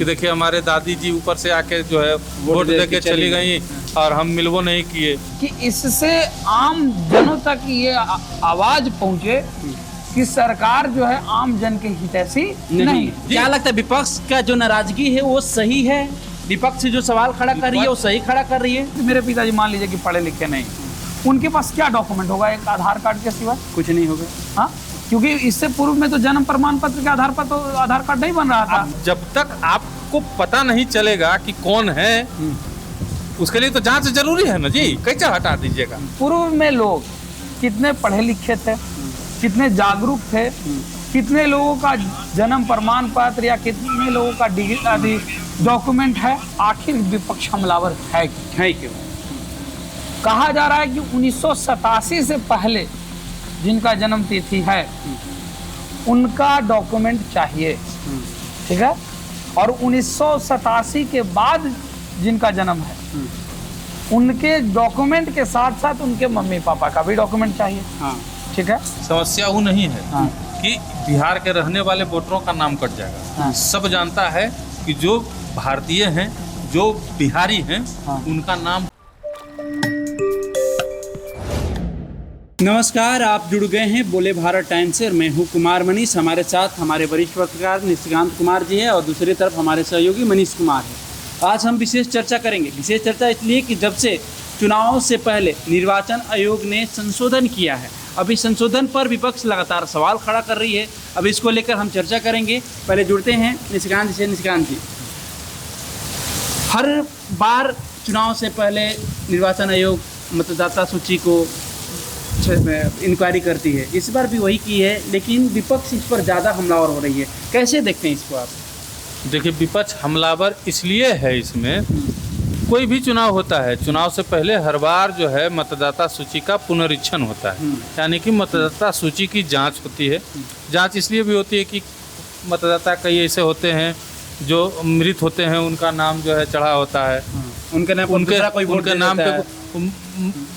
कि देखिए हमारे दादी जी ऊपर से आके जो है वोट दे के चली गई और हम मिलवो नहीं किए। कि इससे आम जनों तक ये आवाज पहुंचे कि सरकार जो है आम जन के हितैषी नहीं। क्या लगता है विपक्ष का जो नाराजगी है वो सही है? विपक्ष जो सवाल खड़ा कर रही है वो सही खड़ा कर रही है? मेरे पिताजी मान लीजिए कि पढ़े लिखे नहीं, उनके पास क्या डॉक्यूमेंट होगा एक आधार कार्ड के सिवा? कुछ नहीं होगा। हाँ, क्योंकि इससे पूर्व में तो जन्म प्रमाण पत्र के आधार पर तो आधार कार्ड नहीं बन रहा था। जब तक आपको पता नहीं चलेगा कि कौन है, उसके लिए तो जांच जरूरी है ना जी, कैसे हटा दीजिएगा? पूर्व में लोग कितने पढ़े लिखे थे, कितने जागरूक थे, कितने लोगों का जन्म प्रमाण पत्र या कितने लोगों का डिग्री आदि डॉक्यूमेंट है, आखिर विपक्ष हमलावर है क्यों? कहा जा रहा है कि 1987 से पहले जिनका जन्म तिथि है उनका डॉक्यूमेंट चाहिए, ठीक है, और 1987 के बाद जिनका जन्म है उनके डॉक्यूमेंट के साथ साथ उनके मम्मी पापा का भी डॉक्यूमेंट चाहिए। हाँ। ठीक है, समस्या वो नहीं है हाँ। कि बिहार के रहने वाले वोटरों का नाम कट जाएगा। हाँ। सब जानता है कि जो भारतीय हैं, जो बिहारी हैं, हाँ। उनका नाम। नमस्कार, आप जुड़ गए हैं बोले भारत टाइम्स से और मैं हूं कुमार मनीष। हमारे साथ हमारे वरिष्ठ पत्रकार निशिकांत कुमार जी है और दूसरी तरफ हमारे सहयोगी मनीष कुमार है। आज हम विशेष चर्चा करेंगे। विशेष चर्चा इसलिए कि जब से चुनाव से पहले निर्वाचन आयोग ने संशोधन किया है, अभी संशोधन पर विपक्ष लगातार सवाल खड़ा कर रही है। अब इसको लेकर हम चर्चा करेंगे। पहले जुड़ते हैं निशिकांत जी से। निशिकांत जी, हर बार चुनाव से पहले निर्वाचन आयोग मतदाता सूची को इंक्वायरी करती है, इस बार भी वही की है, लेकिन विपक्ष इस पर ज़्यादा हमलावर हो रही है। कैसे देखते हैं इसको आप? देखिए, विपक्ष हमलावर इसलिए है, इसमें कोई भी चुनाव होता है, चुनाव से पहले हर बार जो है मतदाता सूची का पुनरीक्षण होता है, यानी कि मतदाता सूची की जांच होती है। जांच इसलिए भी होती है कि मतदाता कई ऐसे होते हैं जो मृत होते हैं, उनका नाम जो है चढ़ा होता है, उनके नाम पे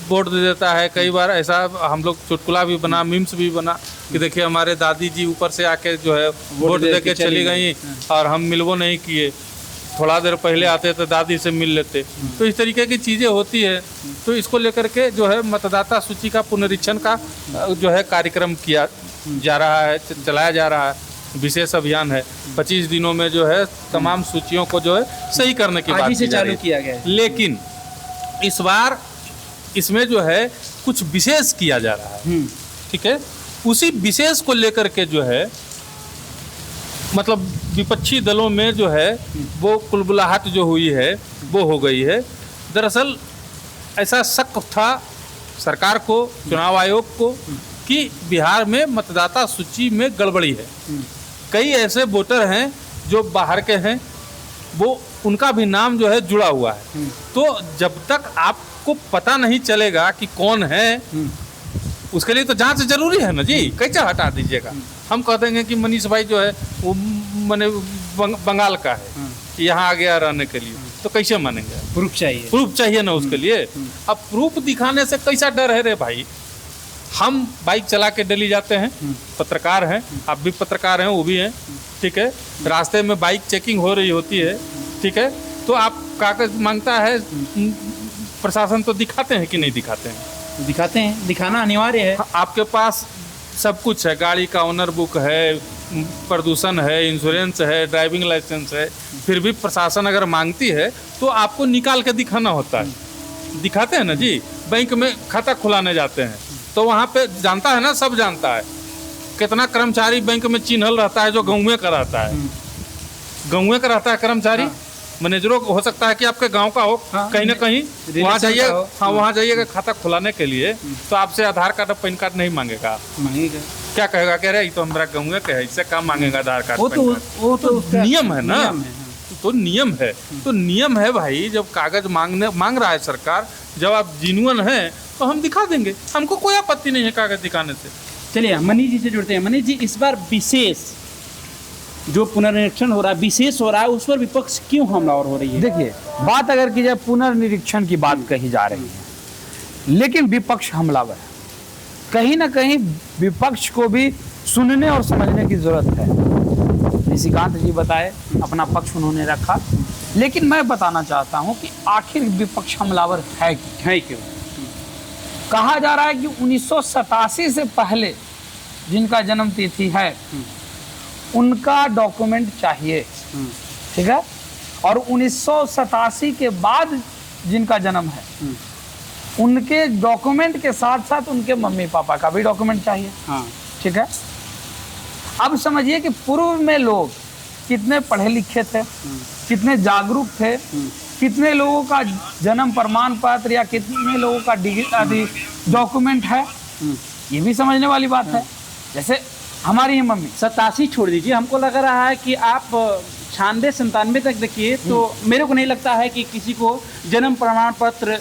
वोट दे देता है। कई बार ऐसा हम लोग चुटकुला भी बना, मीम्स भी बना कि देखिए हमारे दादी जी ऊपर से आके जो है वोट दे के चली गई और हम मिलवो नहीं किए, थोड़ा देर पहले आते तो दादी से मिल लेते। तो इस तरीके की चीज़ें होती है। तो इसको लेकर के जो है मतदाता सूची का पुनरीक्षण का जो है कार्यक्रम किया जा रहा है, चलाया जा रहा है। विशेष अभियान है, 25 दिनों में जो है तमाम सूचियों को जो है सही करने की बात से चालू किया गया है। लेकिन इस बार इसमें जो है कुछ विशेष किया जा रहा है, ठीक है। उसी विशेष को लेकर के जो है मतलब विपक्षी दलों में जो है वो कुलबुलाहट जो हुई है वो हो गई है। दरअसल ऐसा शक था सरकार को, चुनाव आयोग को, कि बिहार में मतदाता सूची में गड़बड़ी है। कई ऐसे वोटर हैं जो बाहर के हैं, वो उनका भी नाम जो है जुड़ा हुआ है। तो जब तक आपको पता नहीं चलेगा कि कौन है, उसके लिए तो जांच जरूरी है ना जी, कैसे हटा दीजिएगा? हम कह देंगे कि मनीष भाई जो है वो मैंने बंगाल का है, यहाँ आ गया रहने के लिए, तो कैसे मानेंगे? प्रूफ चाहिए ना उसके लिए। अब प्रूफ दिखाने से कैसा डर है रे भाई? हम बाइक चला के दिल्ली जाते हैं, पत्रकार हैं, आप भी पत्रकार हैं, वो भी हैं, ठीक है। रास्ते में बाइक चेकिंग हो रही होती है, ठीक है, तो आप कागज मांगता है, प्रशासन तो दिखाते हैं कि नहीं दिखाते हैं? दिखाते हैं, दिखाना अनिवार्य है। आपके पास सब कुछ है, गाड़ी का ओनर बुक है, प्रदूषण है, इंश्योरेंस है, ड्राइविंग लाइसेंस है, फिर भी प्रशासन अगर मांगती है तो आपको निकाल के दिखाना होता है। दिखाते हैं ना जी। बैंक में खाता खुलाने जाते हैं तो वहाँ पे जानता है ना, सब जानता है, कितना कर्मचारी बैंक में चिन्हल रहता है जो गाँव का रहता है, गाँव का रहता है कर्मचारी। मैनेजरों हो सकता है कि आपके गांव का हो, कहीं ना कहीं वहाँ जाइए, हाँ वहाँ जाइएगा खाता खुलाने के लिए, तो आपसे आधार कार्ड और पैन कार्ड नहीं मांगेगा। क्या कहेगा? कह रहे तो हमारा गाँव का है, इससे काम मांगेगा आधार कार्ड? वो तो नियम है ना, तो नियम है, तो नियम है भाई। जब कागज मांग रहा है सरकार, जब आप जिन्युइन है तो हम दिखा देंगे, हमको कोई आपत्ति नहीं है कागज दिखाने से। चलिए मनीष जी से जुड़ते हैं। मनीष जी, इस बार विशेष जो पुनर्निरीक्षण हो रहा है, विशेष हो रहा है, उस पर विपक्ष क्यों हमलावर हो रही है? देखिए, बात अगर की जाए पुनर्निरीक्षण की बात कही जा रही है, लेकिन विपक्ष हमलावर है। कहीं ना कहीं विपक्ष को भी सुनने और समझने की जरूरत है। निशिकांत जी बताए, अपना पक्ष उन्होंने रखा, लेकिन मैं बताना चाहता हूं कि आखिर विपक्ष हमलावर है क्या? है क्यों? कहा जा रहा है कि 1987 से पहले जिनका जन्म तिथि है उनका डॉक्यूमेंट चाहिए, ठीक है, और 1987 के बाद जिनका जन्म है उनके डॉक्यूमेंट के साथ साथ उनके मम्मी पापा का भी डॉक्यूमेंट चाहिए, हाँ, ठीक है। अब समझिए कि पूर्व में लोग कितने पढ़े लिखे थे, कितने जागरूक थे, कितने लोगों का जन्म प्रमाण पत्र या कितने लोगों का डॉक्यूमेंट है, ये भी समझने वाली बात है। जैसे हमारी ही मम्मी 87 छोड़ दीजिए, हमको लग रहा है कि आप 96-97 तक देखिए तो मेरे को नहीं लगता है कि किसी को जन्म प्रमाण पत्र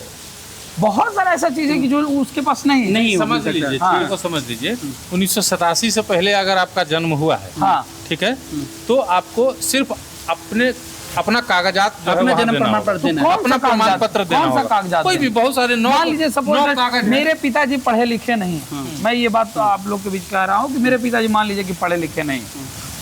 बहुत सारा ऐसा चीज है कि जो उसके पास नहीं है। नहीं हो समझ सकता। लीजिए, हाँ। चीज़ों को समझ लीजिए। 1987 से पहले अगर आपका जन्म हुआ है, हाँ, ठीक है, तो आपको सिर्फ अपना कागजात जो है अपना वहाँ जन्म देना प्रमाण होगा। पत्र देना तो है। कौन अपना सा प्रमाण कागजात? पत्र देना कौन सा होगा। कागजात कोई भी देना? बहुत सारे मान लीजिए सपोज कागज हैं। मेरे पिताजी पढ़े लिखे नहीं, मैं ये बात तो आप लोग के बीच कह रहा हूँ कि मेरे पिताजी मान लीजिए कि पढ़े लिखे नहीं,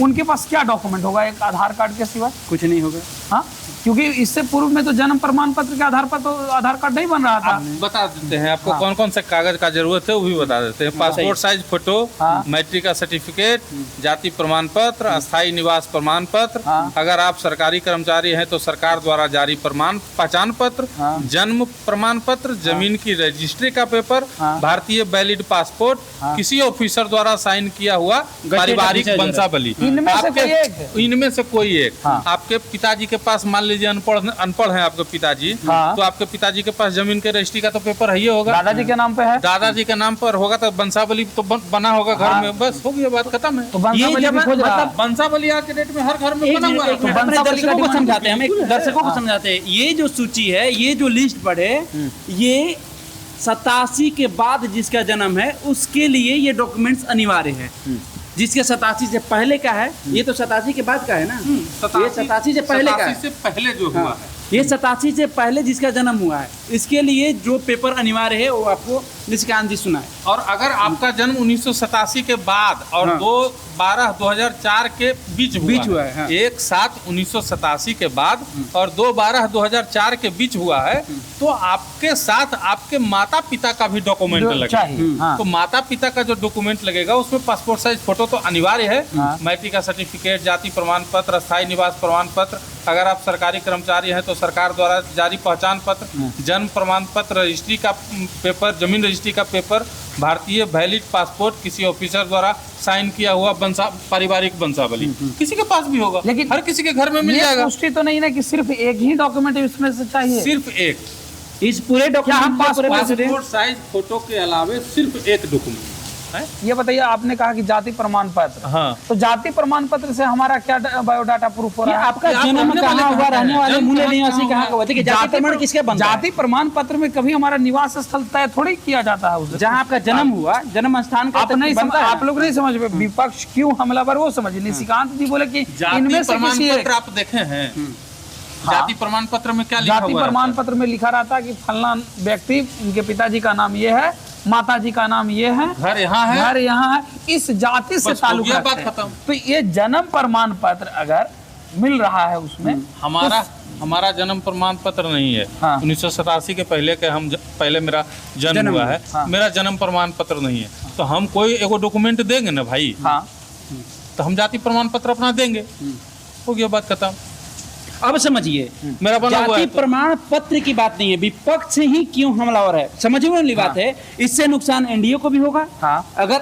उनके पास क्या डॉक्यूमेंट होगा एक आधार कार्ड के सिवा? कुछ नहीं होगा। हाँ, क्योंकि इससे पूर्व में तो जन्म प्रमाण पत्र के आधार पर तो आधार कार्ड नहीं बन रहा था। बता देते हैं आपको हाँ। कौन कौन से कागज का जरूरत है, वो भी बता देते हैं। पासपोर्ट साइज फोटो, हाँ। मैट्रिक का सर्टिफिकेट, जाति प्रमाण पत्र, अस्थायी निवास प्रमाण पत्र, हाँ। अगर आप सरकारी कर्मचारी हैं तो सरकार द्वारा जारी पहचान पत्र, हाँ। जन्म प्रमाण पत्र, जमीन की रजिस्ट्री का पेपर, हाँ। भारतीय वैलिड पासपोर्ट, हाँ। किसी ऑफिसर द्वारा साइन किया हुआ पारिवारिक ऑफिसर वंशावली। इनमें से आपके- कोई एक? इनमें से कोई एक। हाँ। आपके पिताजी के पास मान लीजिए अनपढ़ हैं आपके पिताजी, हाँ। तो आपके पिताजी के पास जमीन के रजिस्ट्री का तो पेपर है ही होगा। दादाजी के नाम पे है दादाजी के नाम पर होगा तो वंशावली तो बना होगा घर हाँ। में, बस हो गया, बात खत्म है। तो वंशावली भी खोज रहा है। वंशावली आज के डेट में हर घर में बना हुआ है। अपने वंशावली का दर्शकों को डिमांड समझाते हैं, हम एक दर्शकों को हाँ। समझाते हैं। ये जो सूची है, ये जो लिस्ट पढ़े, ये 87 के बाद जिसका जन्म है उसके लिए ये डॉक्यूमेंट्स अनिवार्य है। जिसके 87 से पहले का है, ये तो 87 के बाद का है ना, ये 87 से पहले का है। 87 से पहले जो हुआ है, ये 87 से पहले जिसका जन्म हुआ है, इसके लिए जो पेपर अनिवार्य है वो आपको निशिकांत जी सुनाए। और अगर आपका जन्म 1987 के बाद और हाँ। 2/12/2004 के बीच हुआ है, हाँ। 1/7/1987 के बाद और 2/12/2004 के बीच हुआ है, तो आपके साथ आपके माता पिता का भी डॉक्यूमेंट जो लगेगा। चाहिए, हाँ। तो माता पिता का जो डॉक्यूमेंट लगेगा उसमें पासपोर्ट साइज फोटो तो अनिवार्य है, हाँ। मैट्रिक का सर्टिफिकेट, जाति प्रमाण पत्र, अस्थायी निवास प्रमाण पत्र, अगर आप सरकारी कर्मचारी हैं तो सरकार द्वारा जारी पहचान पत्र, जन्म प्रमाण पत्र, रजिस्ट्री का पेपर, जमीन रजिस्ट्री का पेपर, भारतीय वैलिड पासपोर्ट, किसी ऑफिसर द्वारा साइन किया हुआ पारिवारिक वंशावली, किसी के पास भी होगा, लेकिन हर किसी के घर में मिल ये जाएगा। पुष्टि तो नहीं ना कि सिर्फ एक ही डॉक्यूमेंट इसमें से चाहिए? सिर्फ एक इस पूरे डॉक्यूमेंट हम पासपोर्ट साइज फोटो के अलावे सिर्फ एक डॉक्यूमेंट है। ये बताइए, आपने कहा कि जाति प्रमाण पत्र, हाँ, तो जाति प्रमाण पत्र से हमारा क्या बायोडाटा प्रूफ हो ये रहा है? आपका आप जन्म रहने वाले कहाँ हुआ, कहाँ रहने हैं? वाले जन्म मूल कहाँ निवासी कहाँ का हुआ? देखिए, जाति प्रमाण किसके बनता है? जाति प्रमाण पत्र में कभी हमारा निवास स्थल तय थोड़ी किया जाता है उसे। जहाँ आपका जन्म हुआ, जन्म स्थान का आप नहीं समझ, बनता है। आप लोग नहीं समझ में, विपक्ष क्यों हमलावर वो समझिए। निशिकांत जी बोले कि जाति इनमें से प्रमाण किसी एक, पत्र आप देखे हैं? हाँ। जाति प्रमाण पत्र में क्या लिखा जाति हुआ प्रमाण रहता पत्र में लिखा रहता है कि फलना व्यक्ति, उनके पिताजी का नाम ये है, माता जी का नाम ये है, है? घर यहाँ है, घर यहाँ है, इस जाति से बस हो ताल्लुक गया, रखते बात हैं। खत्म। तो ये जन्म प्रमाण पत्र अगर मिल रहा है उसमें, हमारा जन्म प्रमाण पत्र नहीं है। हाँ। 1987 के पहले के पहले मेरा जन्म हुआ है, हाँ। मेरा जन्म प्रमाण पत्र नहीं है, तो हम कोई एगो डॉक्यूमेंट देंगे ना भाई, हाँ, तो हम जाति प्रमाण पत्र अपना देंगे, हो गया, बात खत्म। अब समझिए, मेरा बना हुआ जाति है तो। प्रमाण पत्र की बात नहीं है, विपक्ष ही क्यों हमलावर है, समझिए वाली बात है। इससे नुकसान एनडीए को भी होगा। हाँ। अगर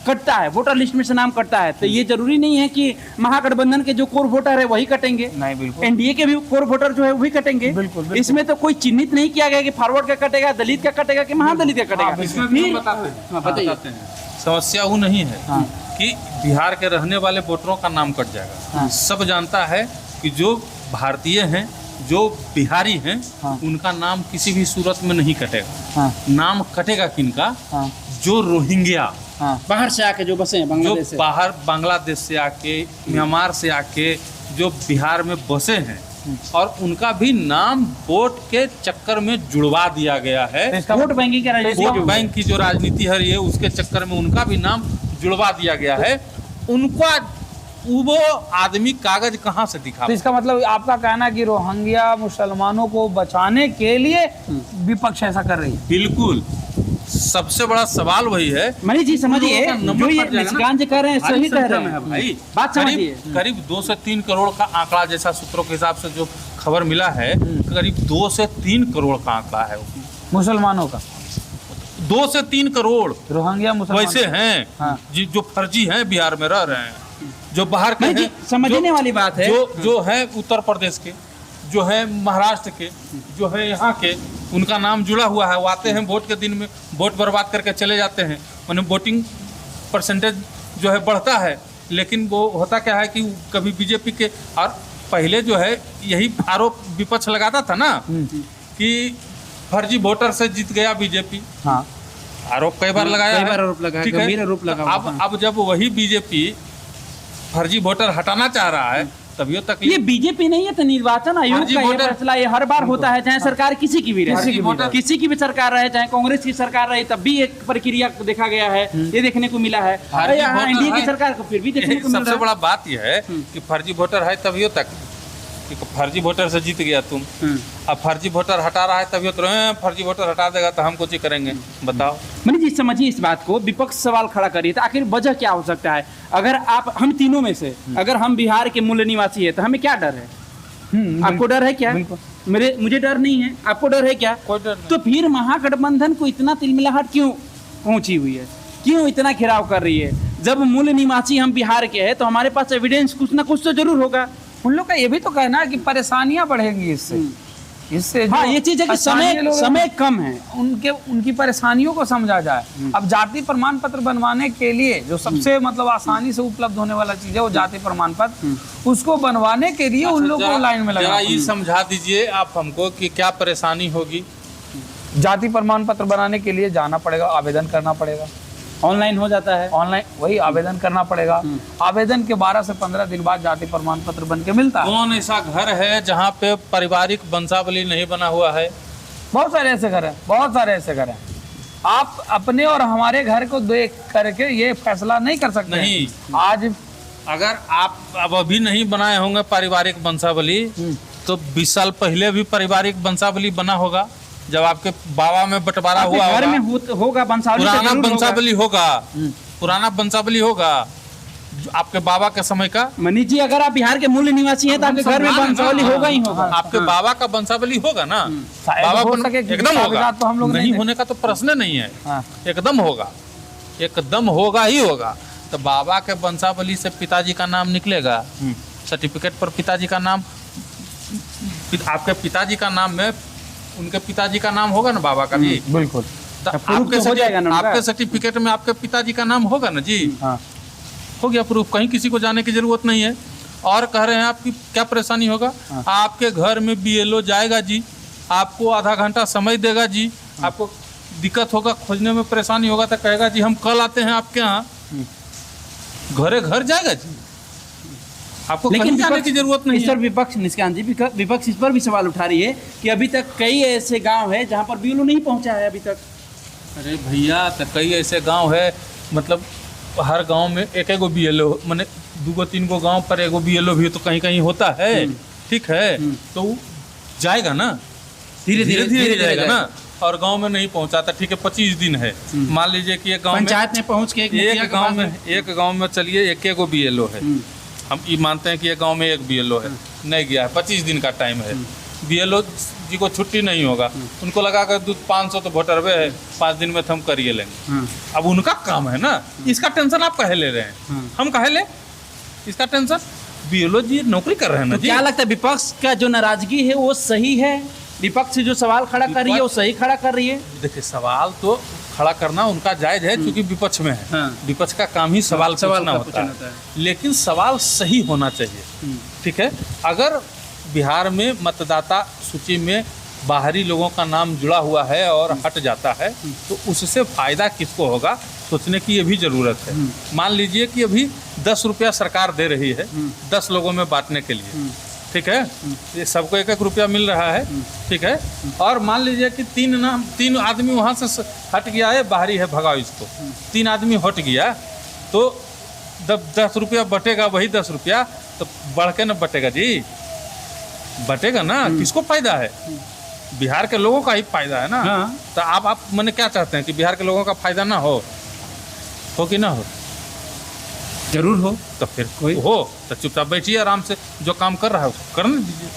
कटता है, वोटर लिस्ट में से नाम कटता है, तो ये जरूरी नहीं है कि महागठबंधन के जो कोर वोटर है वही कटेंगे। नहीं, बिल्कुल। एनडीए के भी कोर वोटर जो है वही कटेंगे। बिल्कुल, बिल्कुल। इसमें तो कोई चिन्हित नहीं किया गया कि फॉरवर्ड का कटेगा, दलित का कटेगा कि महादलित का कटेगा। इसमें भी हम फिर- बताते हैं। हाँ, बताइए। बताते हैं। समस्या वो नहीं है हाँ। कि बिहार के रहने वाले वोटरों का नाम कट जाएगा। हाँ। सब जानता है कि जो भारतीय हैं, जो बिहारी हैं, हाँ। उनका नाम किसी भी सूरत में नहीं कटेगा। हाँ, नाम कटेगा किनका? हाँ, जो रोहिंग्या, हाँ, बाहर से आके जो बसे हैं जो बांग्लादेश से, बाहर बांग्लादेश से आके, म्यांमार से आके जो बिहार में बसे हैं, और उनका भी नाम वोट के चक्कर में जुड़वा दिया गया है। इसका वोट बैंकिंग का राजनीति वोट जो- बैंक की जो राजनीति है, ये उसके चक्कर में उनका भी नाम जुड़वा दिया गया है। उनका वो आदमी कागज कहाँ से दिखा? तो इसका मतलब आपका कहना है कि रोहिंग्या मुसलमानों को बचाने के लिए विपक्ष ऐसा कर रही है? बिल्कुल, सबसे बड़ा सवाल वही है। मनीष जी समझिए, लोगों का नंबर जो ये फट जाएगा ना। निष्कांत जी कह रहे हैं सही कह रहे हैं भाई, बात समझिए। करीब 2 से 3 करोड़ का आंकड़ा, जैसा सूत्रों के हिसाब से जो खबर मिला है, करीब 2 से 3 करोड़ का आंकड़ा है। मुसलमानों का 2 से 3 करोड़ रोहिंग्या मुसलमान वैसे हैं हाँ। जो फर्जी हैं, बिहार में रह रहे हैं, जो बाहर के नहीं जी, हैं, समझने वाली बात है। जो है उत्तर प्रदेश के, जो है महाराष्ट्र के, जो है यहाँ के, उनका नाम जुड़ा हुआ है। वो आते हैं वोट के दिन में, वोट बर्बाद करके चले जाते हैं, माने वोटिंग परसेंटेज जो है बढ़ता है। लेकिन वो होता क्या है कि कभी बीजेपी के, और पहले जो है यही आरोप विपक्ष लगाता था ना कि फर्जी वोटर से जीत गया बीजेपी। हाँ आरोप कई बार लगाया कई है। बार आरोप लगाया, ठीक है? गंभीर आरोप लगा हुआ था। अब जब वही बीजेपी फर्जी वोटर हटाना चाह रहा है, तभी ये तकलीफ। बीजेपी नहीं है तो निर्वाचन आयोग फर्जी का ये वोटर- फैसला ये हर बार होता है, चाहे सरकार किसी की भी किसी की भी रहे, रहे। किसी की भी सरकार रहे, चाहे कांग्रेस की सरकार रहे, तब भी एक प्रक्रिया देखा गया है, ये देखने को मिला है। फर्जी यहाँ वोटर एनडीए की है। सरकार को फिर भी देखने को मिल सबसे रहा बड़ा बात यह है कि फर्जी वोटर है तभी तक कि फर्जी वोटर से जीत गया तुम। है। अब फर्जी वोटर हटा रहा है तभी तो फर्जी वोटर हटा देगा तो हम कुछ ही करेंगे, बताओ। मनीष जी समझिए इस बात को, विपक्ष सवाल खड़ा करिए तो आखिर वजह क्या हो सकता है? अगर आप, हम तीनों में से अगर हम बिहार के मूल निवासी है तो हमें क्या डर है? आपको डर है क्या? बिल्कुल। मुझे डर नहीं है, आपको डर है क्या? कोई डर नहीं। तो फिर महागठबंधन को इतना तिलमिलाहट क्यों पहुंची हुई है, क्यों इतना घेराव कर रही है? जब मूल निवासी हम बिहार के हैं तो हमारे पास एविडेंस कुछ ना कुछ तो जरूर होगा। उन लोग का ये भी तो कहना है कि परेशानियां बढ़ेंगी इससे हाँ, जो ये चीज है कि स्थानीय लोग हैं, समय कम है। उनकी परेशानियों को समझा जाए। अब जाति प्रमाण पत्र बनवाने के लिए जो सबसे मतलब आसानी से उपलब्ध होने वाला चीज है वो जाति प्रमाण पत्र, उसको बनवाने के लिए उन लोग को लाइन में जरा लगा। ये समझा दीजिए आप हमको कि क्या परेशानी होगी। जाति प्रमाण पत्र बनाने के लिए जाना पड़ेगा, आवेदन करना पड़ेगा, ऑनलाइन हो जाता है, ऑनलाइन वही आवेदन करना पड़ेगा। आवेदन के 12 से 15 दिन बाद जाति प्रमाण पत्र बन के मिलता है। कौन ऐसा घर है जहाँ पे पारिवारिक वंशावली नहीं बना हुआ है? बहुत सारे ऐसे घर हैं, बहुत सारे ऐसे घर हैं। आप अपने और हमारे घर को देख करके ये फैसला नहीं कर सकते। नहीं। आज अगर आप अब अभी नहीं बनाए होंगे पारिवारिक वंशावली, तो 20 साल पहले भी पारिवारिक वंशावली बना होगा, जब आपके बाबा में बंटवारा आपके हुआ घर होगा। में होगा वंशावली, तो पुराना जरूर होगा। वंशावली होगा, पुराना वंशावली होगा जो आपके बाबा के समय का। मनीष जी अगर आप बिहार के मूल निवासी हैं तो आपके घर में वंशावली होगा ही होगा। आपके बाबा का वंशावली होगा ना, शायद बाबा हो बन- सके क्योंकि एकदम होगा। कागजात तो हम लोग नहीं नहीं होने का तो प्रश्न नहीं है, हाँ। एकदम होगा, एकदम होगा ही होगा। तो बाबा के वंशावली से पिताजी का नाम निकलेगा, सर्टिफिकेट पर पिताजी का नाम, आपके पिताजी का नाम में उनके पिताजी का नाम होगा ना, बाबा का भी। बिल्कुल। तो प्रूफ तो हो जाएगा ना उनका। आपके सर्टिफिकेट में आपके पिताजी का नाम होगा ना जी, हाँ। हो गया प्रूफ, कहीं किसी को जाने की जरूरत नहीं है। और कह रहे हैं आपकी क्या परेशानी होगा? आपके घर में बीएलओ जाएगा जी, आपको आधा घंटा समय देगा जी, आपको दिक्कत होगा, खोजने में परेशानी होगा तो कहेगा जी हम कल आते हैं आपके यहाँ, घरे घर जाएगा जी, आपको कहीं जाने की जरूरत नहीं इस पर है। विपक्ष, निष्कांत जी विपक्ष इस पर भी सवाल उठा रही है कि अभी तक कई ऐसे गांव है जहां पर बीएलओ नहीं पहुंचा है अभी तक। अरे भैया, तो कई ऐसे गांव है, मतलब हर गांव में एक एगो बीएलओ, माने 2-3 गांव पर एगो बीएलओ भी तो कहीं कहीं होता है, ठीक है, तो वो जाएगा ना, धीरे धीरे जाएगा ना। और गांव में नहीं पहुंचा था, ठीक है 25 दिन है, मान लीजिए कि एक गांव में, पंचायत में पहुंच के एक गांव में चलिए एक बीएलओ है, हम ये मानते हैं कि एक गांव में एक बीएलओ है, नहीं गया है, 25 दिन का टाइम है, बीएलओ जी को छुट्टी नहीं होगा, उनको लगा कर 500 तो वोटर वे है, 5 दिन में तो हम करिए लेंगे। अब उनका काम है ना, इसका टेंशन आप कहे ले रहे हैं, हम कहे ले इसका टेंशन? बीएलओ जी नौकरी कर रहे हैं ना तो जी। क्या लगता है विपक्ष का जो नाराजगी है वो सही है? विपक्ष जो सवाल खड़ा कर रही है वो सही खड़ा कर रही है? देखिए, सवाल तो खड़ा करना उनका जायज है क्योंकि विपक्ष में है, हाँ। विपक्ष का काम ही सवाल पूछना होता पूछना है, लेकिन सवाल सही होना चाहिए, ठीक है। अगर बिहार में मतदाता सूची में बाहरी लोगों का नाम जुड़ा हुआ है और हट जाता है तो उससे फायदा किसको होगा, सोचने की ये भी जरूरत है। मान लीजिए कि अभी 10 रुपया सरकार दे रही है 10 लोगों में बांटने के लिए, ठीक है, ये सबको 1-1 रुपया मिल रहा है, ठीक है, और मान लीजिए कि 3 आदमी वहाँ से हट गया है, बाहरी है, भगाओ इसको, 3 आदमी हट गया तो 10 रुपया बटेगा वही 10 रुपया, तो बढ़ के न बटेगा जी, बटेगा ना। किसको फायदा है? बिहार के लोगों का ही फायदा है ना। हाँ। तो आप मैंने क्या चाहते हैं कि बिहार के लोगों का फायदा ना हो कि ना हो? जरूर हो। तो फिर कोई हो तो चुपचाप बैठिए, आराम से जो काम कर रहा है उसको करने दीजिए,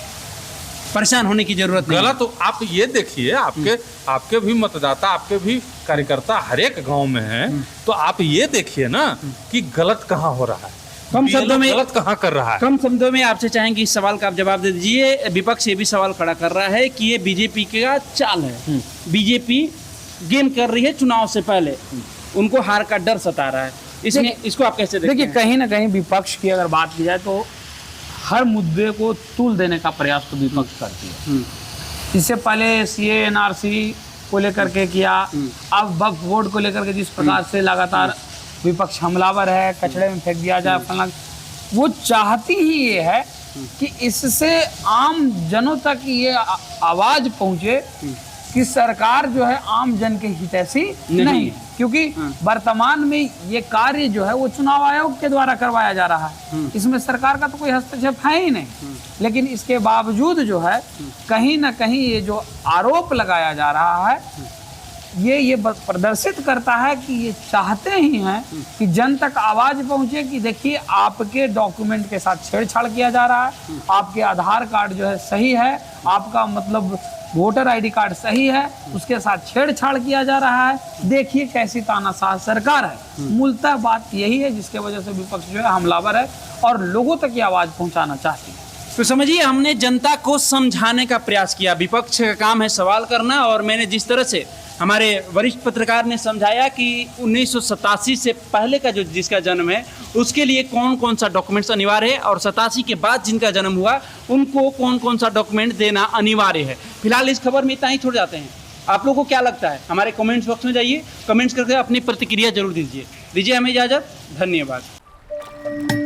परेशान होने की जरूरत नहीं। गलत तो आप ये देखिए, आपके भी मतदाता, आपके भी कार्यकर्ता हर एक गांव में हैं, तो आप ये देखिए ना कि गलत कहाँ हो रहा है, कम शब्दों में गलत कहाँ कर रहा है। कम शब्दों में आपसे चाहेंगे इस सवाल का आप जवाब दे दीजिए। विपक्ष ये भी सवाल खड़ा कर रहा है कि ये बीजेपी का चाल है, बीजेपी गेम कर रही है चुनाव से पहले, उनको हार का डर सता रहा है। इसको आप कैसे देखते देखिए, हैं? कहीं ना कहीं विपक्ष की अगर बात की जाए तो हर मुद्दे को तूल देने का प्रयास तो विपक्ष करती है। इससे पहले सीए एनआरसी को लेकर के किया, अब वक्फ बोर्ड को लेकर के जिस प्रकार से लगातार विपक्ष हमलावर है, कचड़े में फेंक दिया जाए फलाना, वो चाहती ही ये है कि इससे आम जनों तक ये आवाज पहुंचे कि सरकार जो है आम जन के हितैषी नहीं है, क्योंकि वर्तमान में ये कार्य जो है वो चुनाव आयोग के द्वारा करवाया जा रहा है, इसमें सरकार का तो कोई हस्तक्षेप है ही नहीं। लेकिन इसके बावजूद जो है कहीं ना कहीं ये जो आरोप लगाया जा रहा है ये प्रदर्शित करता है कि ये चाहते ही हैं कि जन तक आवाज पहुंचे कि देखिए आपके डॉक्यूमेंट के साथ छेड़छाड़ किया जा रहा है, आपके आधार कार्ड जो है सही है, आपका मतलब वोटर आईडी कार्ड सही है, उसके साथ छेड़छाड़ किया जा रहा है, देखिए कैसी तानाशाह सरकार है। मूलतः बात यही है जिसके वजह से विपक्ष जो है हमलावर है और लोगों तक ये आवाज पहुंचाना चाहती है। तो समझिए, हमने जनता को समझाने का प्रयास किया। विपक्ष का काम है सवाल करना, और मैंने जिस तरह से हमारे वरिष्ठ पत्रकार ने समझाया कि 1987 से पहले का जो जिसका जन्म है उसके लिए कौन कौन सा डॉक्यूमेंट्स अनिवार्य है, और 87 के बाद जिनका जन्म हुआ उनको कौन कौन सा डॉक्यूमेंट देना अनिवार्य है। फिलहाल इस खबर में इतना ही छोड़ जाते हैं। आप लोगों को क्या लगता है? हमारे कमेंट्स बॉक्स में जाइए, कमेंट्स करके अपनी प्रतिक्रिया जरूर दीजिए हमें इजाज़त। धन्यवाद।